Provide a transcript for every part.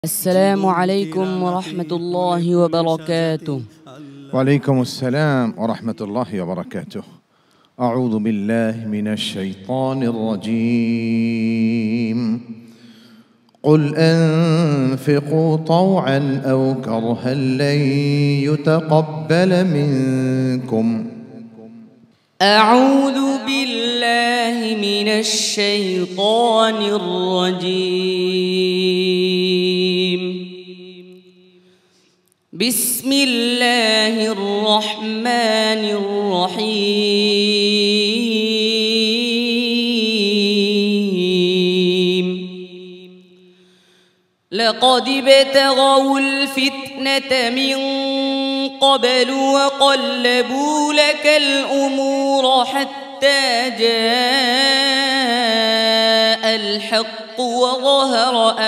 السلام عليكم ورحمة الله وبركاته. وعليكم السلام ورحمة الله وبركاته. أعوذ بالله من الشيطان الرجيم. قل أنفقوا طوعا أو كرها لن يتقبل منكم. أعوذ بالله من الشيطان الرجيم. بسم الله الرحمن الرحيم. لقد ابتغوا الفتنة من قبل وقلبوا لك الأمور حتى جاء الحق وظهر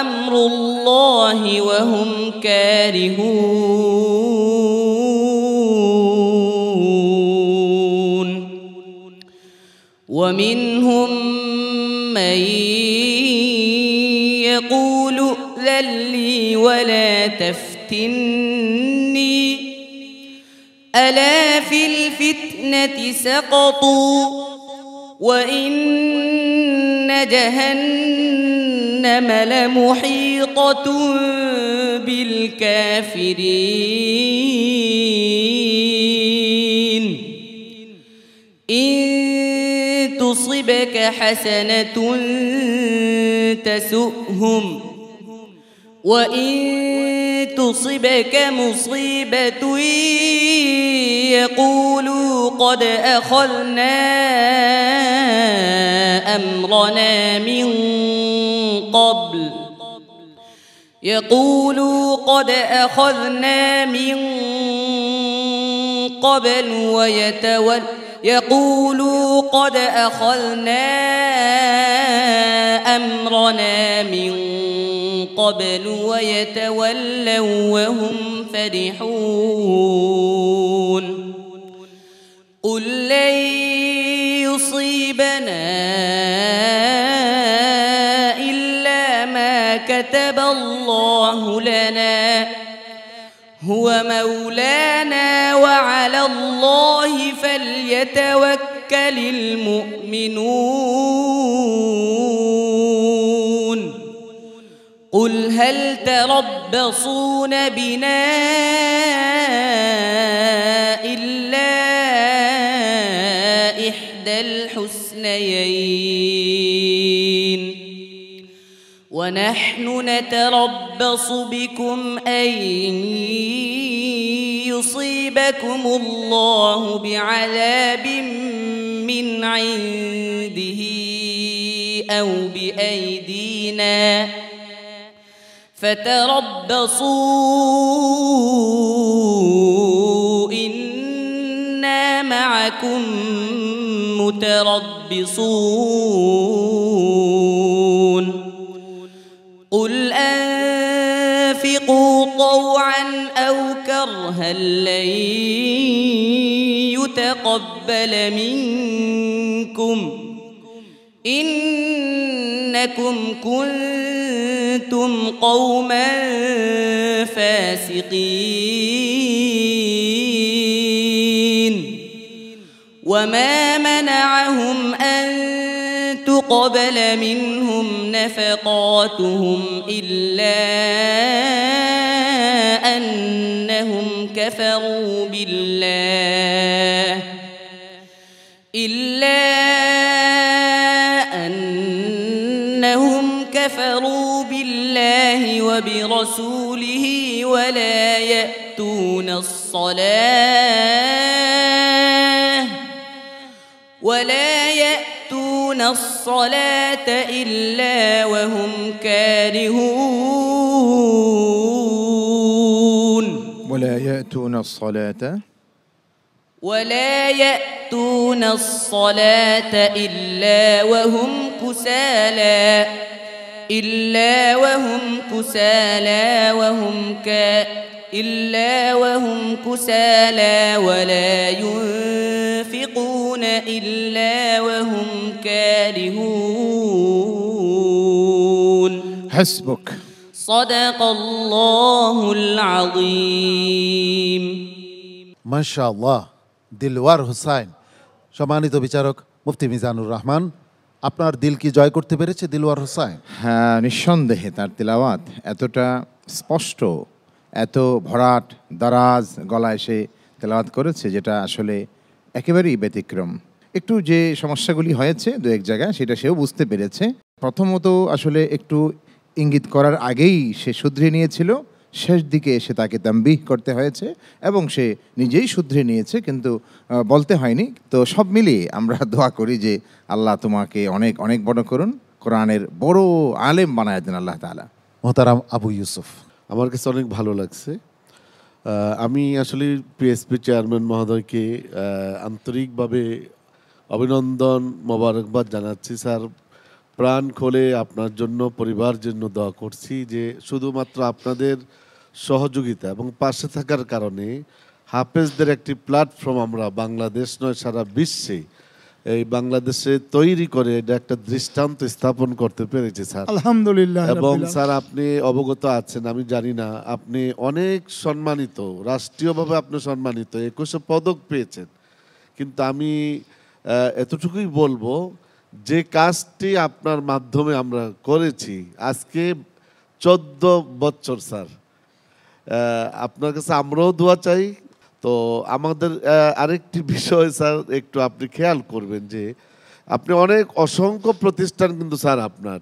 أمر الله وهم كارهون. ومنهم من يقول ائذن لي ولا تفتني ألا في الفتنة سقطوا وإن جهنم لمحيطة بالكافرين. إن تصبك حسنة تسؤهم وإن تصبك مصيبة يقولوا قد أخذنا أمرنا من قبل يقولوا قد أخذنا أمرنا من قبل ويتولوا وهم فرحون. قل لن يصيبنا إلا ما كتب الله لنا هو مولانا وعلى الله فليتوكل المؤمنون. قل هل تربصون بنا إلا إحدى الحسنيين ونحن نتربص بكم أن يصيبكم الله بعذاب من عنده أو بأيدينا فتربصوا إنا معكم متربصون. قل أنفقوا طوعا أو كرها لن يتقبل منكم إنكم كنتم قوما فاسقين. وما منعهم أن تقبل منهم نفقاتهم إلا أنهم كفروا بالله وبرسوله ولا يأتون الصلاة إلا وهم كارهون. ولا يأتون الصلاة إلا وهم كسالى ولا ينفقون إلا وهم كارهون حسبك صدق الله العظيم মাশাআল্লাহ। দিলওয়ার হোসাইন, সম্মানিত বিচারক মুফতি মিজানুর রহমান, আপনার দিল কি জয় করতে পেরেছে দিলওয়ার হোসাইন? হ্যাঁ, নিঃসন্দেহে তার তিলাওয়াত এতটা স্পষ্ট, এত ভরাট দারাজ গলায় সে তেলাওয়াত করেছে যেটা আসলে একেবারেই ব্যতিক্রম। একটু যে সমস্যাগুলি হয়েছে দু এক জায়গায় সেটা সেও বুঝতে পেরেছে। প্রথমত আসলে একটু ইঙ্গিত করার আগেই সে শুধরে নিয়েছিল, শেষ দিকে এসে তাকে তাম্বিহ করতে হয়েছে এবং সে নিজেই শুধরে নিয়েছে, কিন্তু বলতে হয়নি। তো সব মিলিয়ে আমরা দোয়া করি যে আল্লাহ তোমাকে অনেক অনেক বড় করুন, কোরআনের বড় আলেম বানায় দেন আল্লাহ তাআলা। মোহতারাম আবু ইউসুফ, আমার কাছে অনেক ভালো লাগছে। আমি আসলে পিএসপি চেয়ারম্যান মহোদয়কে আন্তরিকভাবে অভিনন্দন, মোবারকবাদ জানাচ্ছি। স্যার, প্রাণ খোলে আপনার জন্য, পরিবার জন্য দোয়া করছি যে শুধুমাত্র আপনাদের সহযোগিতা এবং পাশে থাকার কারণে হাফেজদের একটি প্ল্যাটফর্ম আমরা বাংলাদেশ নয় সারা বিশ্বে এই বাংলাদেশে তৈরি করে এটা একটা দৃষ্টান্ত স্থাপন করতে পেরেছে স্যার, আলহামদুলিল্লাহ। এবং স্যার আপনি অবগত আছেন, আমি জানি না, আপনি অনেক সম্মানিত, রাষ্ট্রীয়ভাবে আপনি সম্মানিত, 21 পদক পেয়েছেন। কিন্তু আমি এতটুকুই বলবো যে কাজটি আপনার মাধ্যমে আমরা করেছি আজকে 14 বছর স্যার, আপনার কাছে আমরাও দোয়া চাই। তো আমাদের আরেকটি বিষয় স্যার একটু আপনি খেয়াল করবেন যে আপনি অনেক অসংখ্য প্রতিষ্ঠান কিন্তু স্যার আপনার,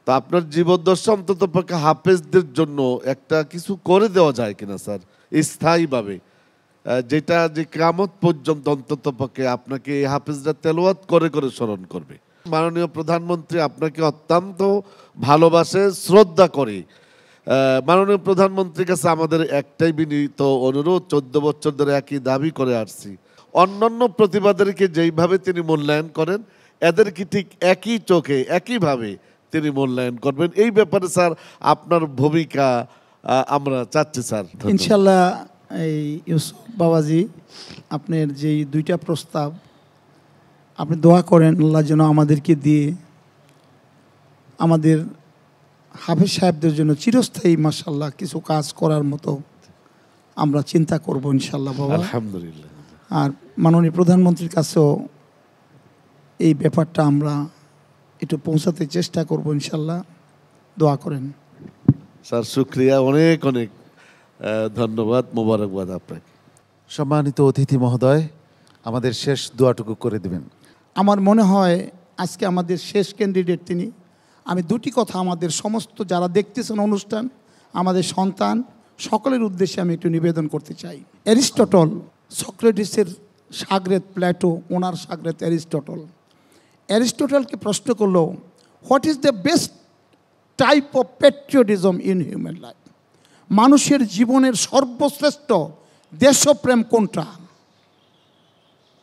তো আপনার জীবদ্দশা অন্তত পক্ষে হাফেজদের জন্য একটা কিছু করে দেওয়া যায় কিনা স্যার স্থায়ীভাবে, যেটা যে কিয়ামত পর্যন্ত অন্তত পক্ষে আপনাকে এই হাফেজরা তেলাওয়াত করে করে স্মরণ করবে। মাননীয় প্রধানমন্ত্রী আপনাকে অত্যন্ত ভালোবাসে, শ্রদ্ধা করে। মাননীয় প্রধানমন্ত্রীর কাছে আমাদের একটাই বিনীত অনুরোধ, 14 বছর ধরে একই দাবি করে আসছি, অন্যান্য প্রতিবাদীদেরকে যেইভাবে তিনি মূল্যায়ন করেন এদেরকে ঠিক একই চোখে একইভাবে তিনি মূল্যায়ন করবেন। এই ব্যাপারে স্যার আপনার ভূমিকা আমরা চাচ্ছি স্যার। ইনশাল্লাহ এই ইউসুফ বাবাজি, আপনার যেই 2টা প্রস্তাব আপনি দোয়া করেন আল্লাহ যেন আমাদেরকে দিয়ে আমাদের হাফেজ সাহেবদের জন্য চিরস্থায়ী মাশাআল্লাহ কিছু কাজ করার মতো আমরা চিন্তা করব ইনশাল্লাহ বাবা। আলহামদুলিল্লাহ। আর মাননীয় প্রধানমন্ত্রীর কাছেও এই ব্যাপারটা আমরা একটু পৌঁছাতে চেষ্টা করব ইনশাল্লাহ, দোয়া করেন স্যার। শুক্রিয়া, অনেক অনেক ধন্যবাদ, মোবারকবাদ আপনাকে। সম্মানিত অতিথি মহোদয়, আমাদের শেষ দোয়াটুকু করে দেবেন। আমার মনে হয় আজকে আমাদের শেষ ক্যান্ডিডেট তিনি। আমি 2টি কথা আমাদের সমস্ত যারা দেখতেছেন অনুষ্ঠান, আমাদের সন্তান সকলের উদ্দেশ্যে আমি একটু নিবেদন করতে চাই। অ্যারিস্টটল, সক্রেটিসের শাগরেদ প্লেটো, ওনার শাগরেদ অ্যারিস্টটল। অ্যারিস্টটলকে প্রশ্ন করলো, what is the best type of patriotism in human life? মানুষের জীবনের সর্বশ্রেষ্ঠ দেশপ্রেম কোনটা?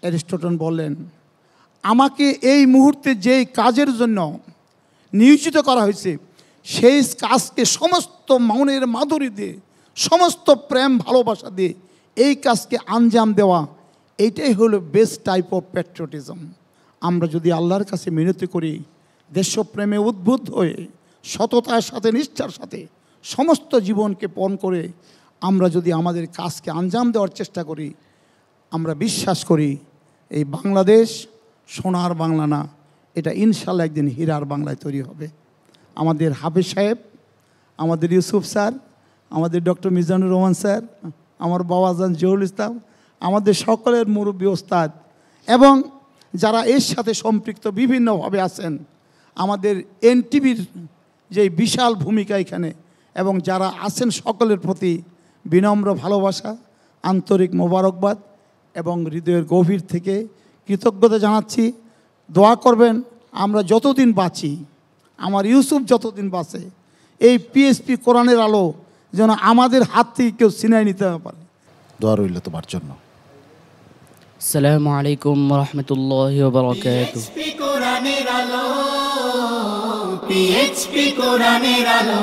অ্যারিস্টটল বললেন, আমাকে এই মুহূর্তে যেই কাজের জন্য নিয়োজিত করা হয়েছে সেই কাজকে সমস্ত মনের মাধুরী দিয়ে, সমস্ত প্রেম ভালোবাসা দিয়ে এই কাজকে আঞ্জাম দেওয়া, এইটাই হলো বেস্ট টাইপ অফ প্যাট্রিয়টিজম। আমরা যদি আল্লাহর কাছে মিনতি করি, দেশপ্রেমে উদ্বুদ্ধ হয়ে সততার সাথে নিষ্ঠার সাথে সমস্ত জীবনকে পণ করে আমরা যদি আমাদের কাজকে আঞ্জাম দেওয়ার চেষ্টা করি, আমরা বিশ্বাস করি এই বাংলাদেশ সোনার বাংলা না, এটা ইনশাল্লাহ একদিন হীরার বাংলায় তৈরি হবে। আমাদের হাফেজ সাহেব, আমাদের ইউসুফ স্যার, আমাদের ডক্টর মিজানুর রহমান স্যার, আমার বাবাজান জহুরুল ইসলাম, আমাদের সকলের মুরব্বী ওস্তাদ এবং যারা এর সাথে সম্পৃক্ত বিভিন্নভাবে আছেন, আমাদের এনটিভির যে বিশাল ভূমিকা এখানে, এবং যারা আছেন সকলের প্রতি বিনম্র ভালোবাসা, আন্তরিক মোবারকবাদ এবং হৃদয়ের গভীর থেকে কৃতজ্ঞতা জানাচ্ছি। দোয়া করবেন আমরা যতদিন বাঁচি, আমার ইউসুফ যতদিন বাঁচে, এই পিএসপি কোরআনের আলো যেন আমাদের হাত থেকে কেউ ছিনাই নিতে না পারে। দোয়া রইল তোমার জন্য। আসসালামু আলাইকুম ওয়া রাহমাতুল্লাহি ওয়া বারাকাতুহু। পিএইচপি কোরআনের আলো।